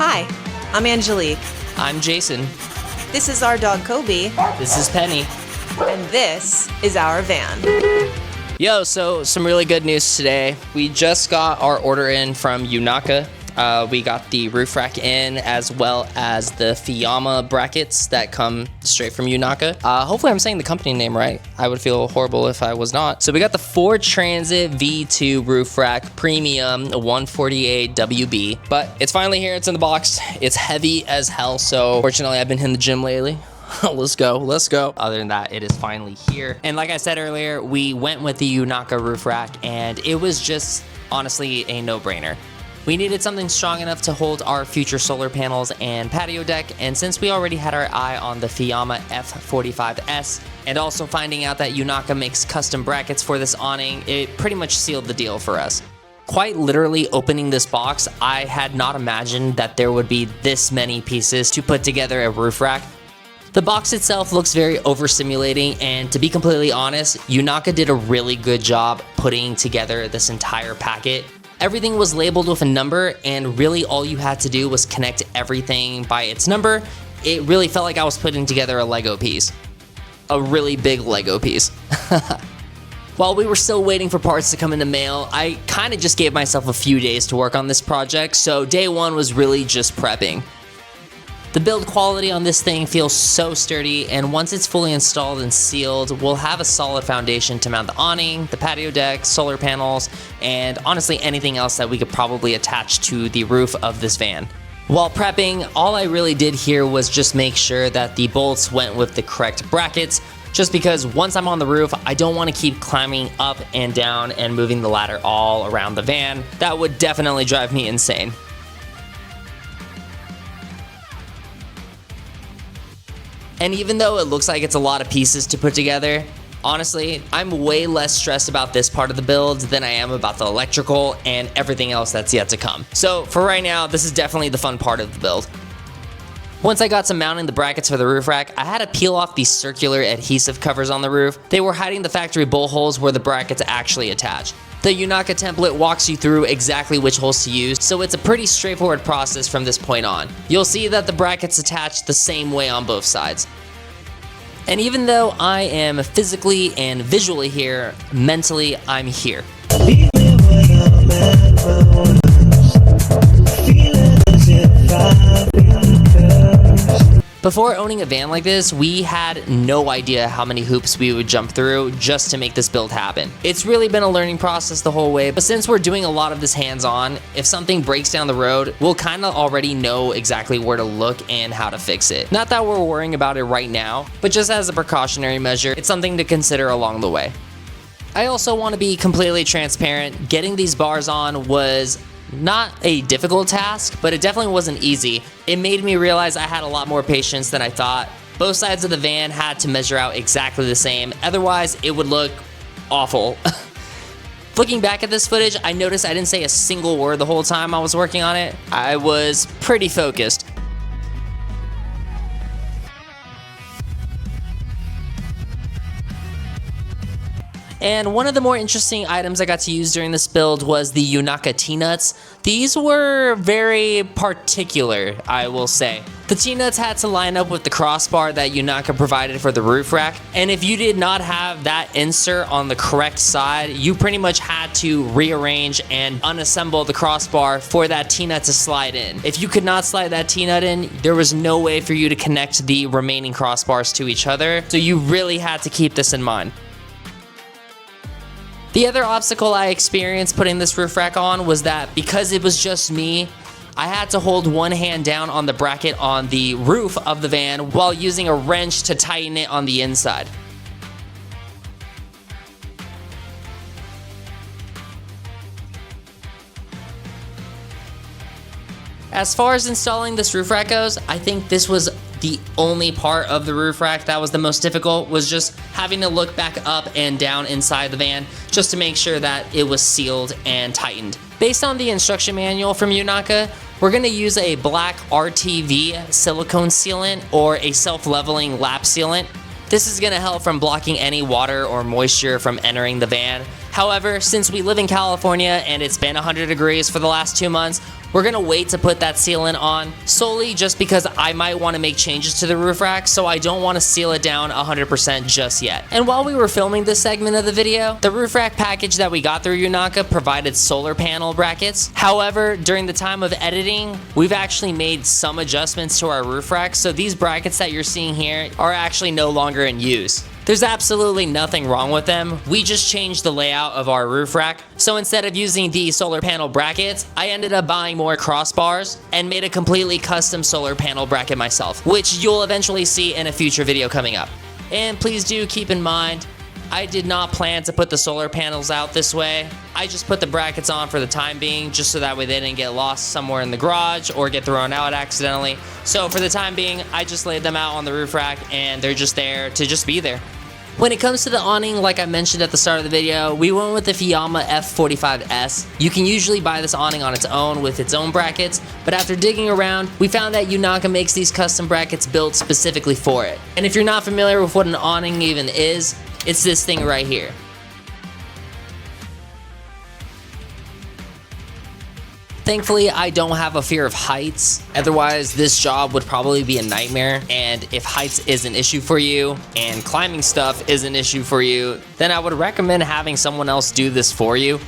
Hi, I'm Angelique. I'm Jason. This is our dog Kobe, This is Penny. and this is our van. Yo, so some really good news today. We just got our order in from Unaka. We got the roof rack in, as well as the Fiamma brackets that come straight from Unaka. Hopefully I'm saying the company name right. I would feel horrible if I was not. So we got the Ford Transit V2 roof rack premium 148 WB, but it's finally here. It's in the box. It's heavy as hell. So fortunately I've been in the gym lately. Let's go. Other than that, it is finally here. And like I said earlier, we went with the Unaka roof rack, and it was just honestly a no-brainer. We needed something strong enough to hold our future solar panels and patio deck, and since we already had our eye on the Fiamma F45s, and also finding out that Unaka makes custom brackets for this awning, it pretty much sealed the deal for us. Quite literally opening this box, I had not imagined that there would be this many pieces to put together a roof rack. The box itself looks very overstimulating, and to be completely honest, Unaka did a really good job putting together this entire packet. Everything was labeled with a number, and really all you had to do was connect everything by its number. It really felt like I was putting together a Lego piece. A really big Lego piece. While we were still waiting for parts to come in the mail, I kind of just gave myself a few days to work on this project, so day one was really just prepping. The build quality on this thing feels so sturdy, and once it's fully installed and sealed, we'll have a solid foundation to mount the awning, the patio deck, solar panels, and honestly anything else that we could probably attach to the roof of this van. While prepping, all I really did here was just make sure that the bolts went with the correct brackets, just because once I'm on the roof, I don't want to keep climbing up and down and moving the ladder all around the van. That would definitely drive me insane. And even though it looks like it's a lot of pieces to put together, honestly, I'm way less stressed about this part of the build than I am about the electrical and everything else that's yet to come. So for right now, this is definitely the fun part of the build. Once I got to mounting the brackets for the roof rack, I had to peel off these circular adhesive covers on the roof. They were hiding the factory bolt holes where the brackets actually attach. The Unaka template walks you through exactly which holes to use, so it's a pretty straightforward process from this point on. You'll see that the brackets attach the same way on both sides. And even though I am physically and visually here, mentally I'm here. Before owning a van like this, we had no idea how many hoops we would jump through just to make this build happen. It's really been a learning process the whole way, but since we're doing a lot of this hands-on, if something breaks down the road, we'll kind of already know exactly where to look and how to fix it. Not that we're worrying about it right now, but just as a precautionary measure, it's something to consider along the way. I also want to be completely transparent. Getting these bars on was not a difficult task, but it definitely wasn't easy. It made me realize I had a lot more patience than I thought. Both sides of the van had to measure out exactly the same, otherwise it would look awful. Looking back at this footage, I noticed I didn't say a single word the whole time I was working on it. I was pretty focused. And one of the more interesting items I got to use during this build was the Unaka T-nuts. These were very particular, I will say. The T-nuts had to line up with the crossbar that Unaka provided for the roof rack, and if you did not have that insert on the correct side, you pretty much had to rearrange and unassemble the crossbar for that T-nut to slide in. If you could not slide that T-nut in, there was no way for you to connect the remaining crossbars to each other, so you really had to keep this in mind. The other obstacle I experienced putting this roof rack on was that because it was just me, I had to hold one hand down on the bracket on the roof of the van while using a wrench to tighten it on the inside. As far as installing this roof rack goes, I think this was the only part of the roof rack that was the most difficult, was just having to look back up and down inside the van just to make sure that it was sealed and tightened. Based on the instruction manual from Unaka, we're going to use a black RTV silicone sealant or a self-leveling lap sealant. This is going to help from blocking any water or moisture from entering the van. However, since we live in California and it's been 100 degrees for the last 2 months, We're gonna wait to put that sealant on, solely just because I might wanna make changes to the roof rack, so I don't wanna seal it down 100% just yet. And while we were filming this segment of the video, the roof rack package that we got through Unaka provided solar panel brackets. However, during the time of editing, we've actually made some adjustments to our roof rack, so these brackets that you're seeing here are actually no longer in use. There's absolutely nothing wrong with them. We just changed the layout of our roof rack. So instead of using the solar panel brackets, I ended up buying more crossbars and made a completely custom solar panel bracket myself, which you'll eventually see in a future video coming up. And please do keep in mind, I did not plan to put the solar panels out this way. I just put the brackets on for the time being, just so that way they didn't get lost somewhere in the garage or get thrown out accidentally. So for the time being, I just laid them out on the roof rack and they're just there to just be there. When it comes to the awning, like I mentioned at the start of the video, we went with the Fiamma F45s. You can usually buy this awning on its own with its own brackets, but after digging around, we found that Unaka makes these custom brackets built specifically for it. And if you're not familiar with what an awning even is, it's this thing right here. Thankfully, I don't have a fear of heights. Otherwise, this job would probably be a nightmare. And if heights is an issue for you and climbing stuff is an issue for you, then I would recommend having someone else do this for you.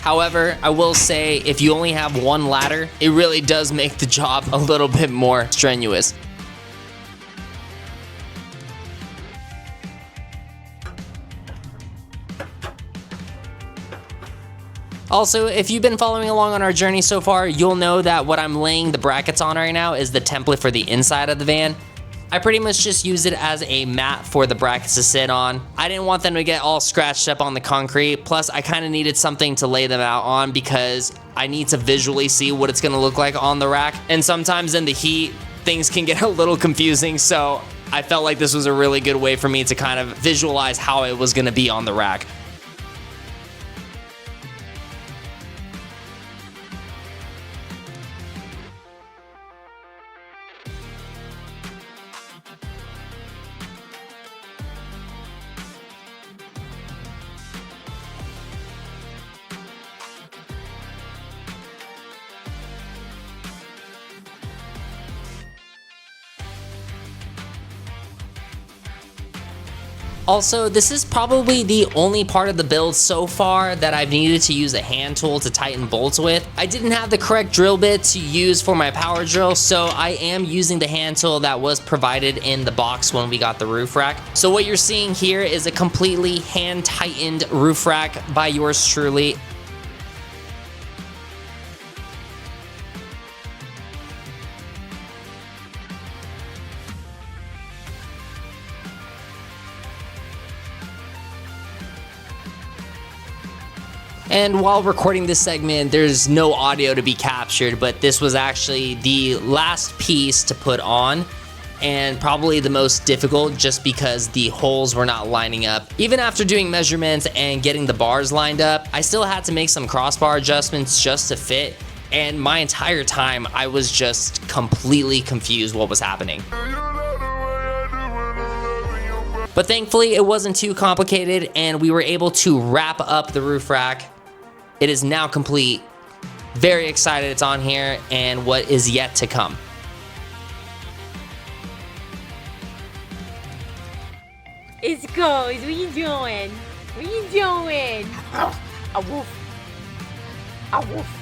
However, I will say if you only have one ladder, it really does make the job a little bit more strenuous. Also, if you've been following along on our journey so far, you'll know that what I'm laying the brackets on right now is the template for the inside of the van. I pretty much just use it as a mat for the brackets to sit on. I didn't want them to get all scratched up on the concrete, plus I kind of needed something to lay them out on because I need to visually see what it's gonna look like on the rack. And sometimes in the heat, things can get a little confusing, so I felt like this was a really good way for me to kind of visualize how it was gonna be on the rack. Also, this is probably the only part of the build so far that I've needed to use a hand tool to tighten bolts with. I didn't have the correct drill bit to use for my power drill, so I am using the hand tool that was provided in the box when we got the roof rack. So what you're seeing here is a completely hand tightened roof rack by yours truly. And while recording this segment, there's no audio to be captured, but this was actually the last piece to put on and probably the most difficult just because the holes were not lining up. Even after doing measurements and getting the bars lined up, I still had to make some crossbar adjustments just to fit. And my entire time, I was just completely confused what was happening. But thankfully, it wasn't too complicated and we were able to wrap up the roof rack. It is now complete. Very excited it's on here and what is yet to come. It's goes. What you doing? What you doing? A woof. A woof.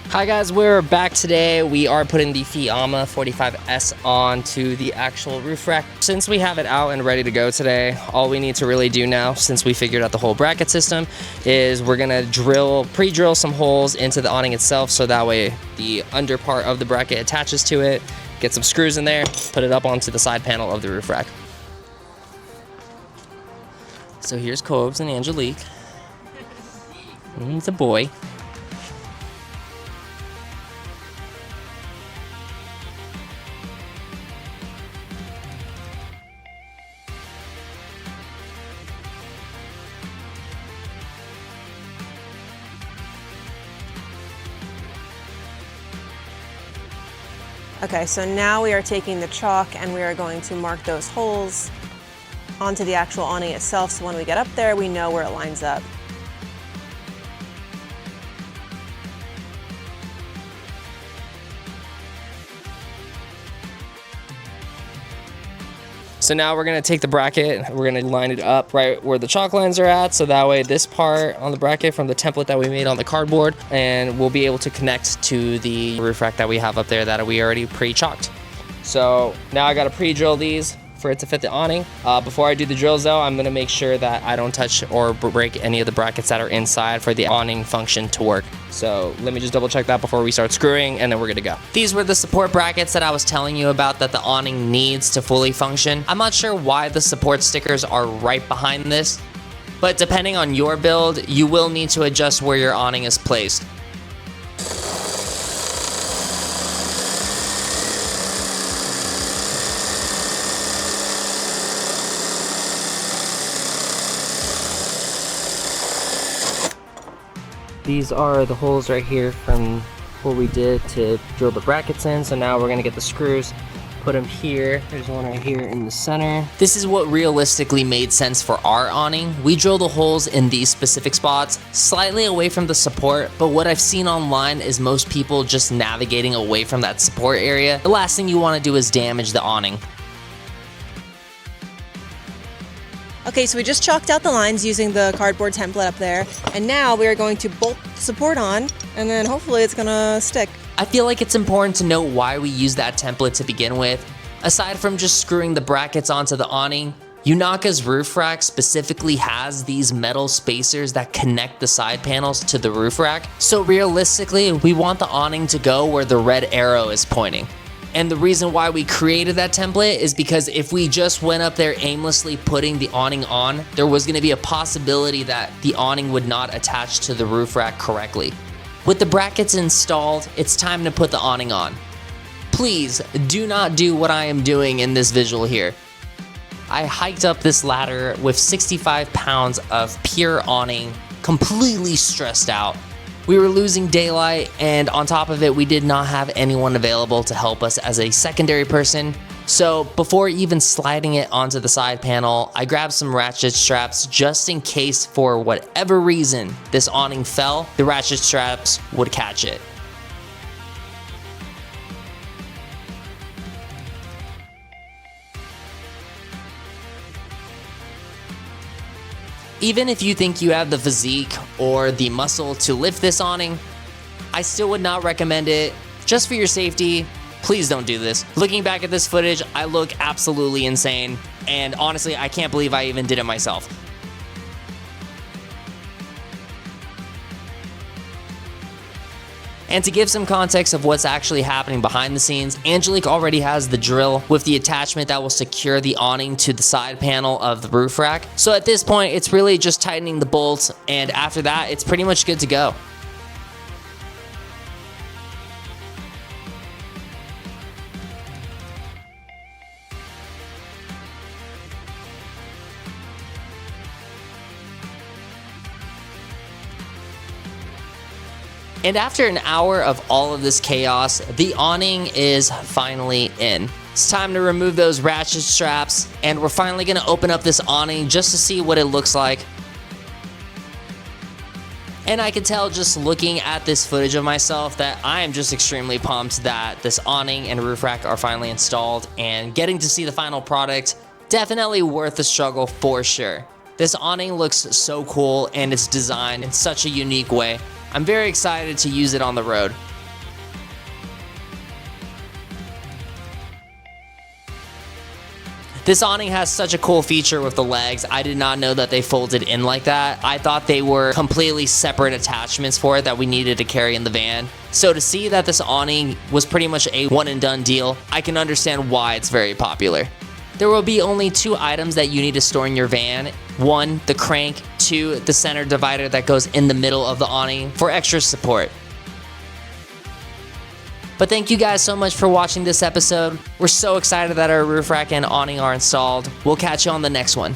Hi guys, we're back today. We are putting the Fiamma 45s onto the actual roof rack. Since we have it out and ready to go today, all we need to really do now, since we figured out the whole bracket system, is we're gonna pre-drill some holes into the awning itself so that way the under part of the bracket attaches to it, get some screws in there, put it up onto the side panel of the roof rack. So here's Cobes and Angelique. He's a boy. Okay, so now we are taking the chalk and we are going to mark those holes onto the actual awning itself, so when we get up there, we know where it lines up. So now we're gonna take the bracket, we're gonna line it up right where the chalk lines are at, so that way this part on the bracket from the template that we made on the cardboard, and we'll be able to connect to the roof rack that we have up there that we already pre-chalked. So now I gotta pre-drill these for it to fit the awning. Before I do the drills though, I'm gonna make sure that I don't touch or break any of the brackets that are inside for the awning function to work. So let me just double check that before we start screwing, and then we're good to go. These were the support brackets that I was telling you about that the awning needs to fully function. I'm not sure why the support stickers are right behind this, but depending on your build, you will need to adjust where your awning is placed. These are the holes right here from what we did to drill the brackets in. So now we're gonna get the screws, put them here. There's one right here in the center. This is what realistically made sense for our awning. We drill the holes in these specific spots, slightly away from the support, but what I've seen online is most people just navigating away from that support area. The last thing you wanna do is damage the awning. Okay, so we just chalked out the lines using the cardboard template up there, and now we are going to bolt the support on, and then hopefully it's gonna stick. I feel like it's important to note why we use that template to begin with. Aside from just screwing the brackets onto the awning, Unaka's roof rack specifically has these metal spacers that connect the side panels to the roof rack. So realistically, we want the awning to go where the red arrow is pointing. And the reason why we created that template is because if we just went up there aimlessly putting the awning on, there was gonna be a possibility that the awning would not attach to the roof rack correctly. With the brackets installed, it's time to put the awning on. Please do not do what I am doing in this visual here. I hiked up this ladder with 65 pounds of pure awning, completely stressed out. We were losing daylight, and on top of it, we did not have anyone available to help us as a secondary person. So before even sliding it onto the side panel, I grabbed some ratchet straps just in case for whatever reason this awning fell, the ratchet straps would catch it. Even if you think you have the physique or the muscle to lift this awning, I still would not recommend it. Just for your safety, please don't do this. Looking back at this footage, I look absolutely insane, and honestly, I can't believe I even did it myself. And to give some context of what's actually happening behind the scenes, Angelique already has the drill with the attachment that will secure the awning to the side panel of the roof rack. So at this point, it's really just tightening the bolts, and after that, it's pretty much good to go. And after an hour of all of this chaos, the awning is finally in. It's time to remove those ratchet straps, and we're finally gonna open up this awning just to see what it looks like. And I can tell just looking at this footage of myself that I am just extremely pumped that this awning and roof rack are finally installed, and getting to see the final product, definitely worth the struggle for sure. This awning looks so cool, and it's designed in such a unique way. I'm very excited to use it on the road. This awning has such a cool feature with the legs. I did not know that they folded in like that. I thought they were completely separate attachments for it that we needed to carry in the van. So to see that this awning was pretty much a one and done deal, I can understand why it's very popular. There will be only 2 items that you need to store in your van. 1, the crank. 2, the center divider that goes in the middle of the awning for extra support. But thank you guys so much for watching this episode. We're so excited that our roof rack and awning are installed. We'll catch you on the next one.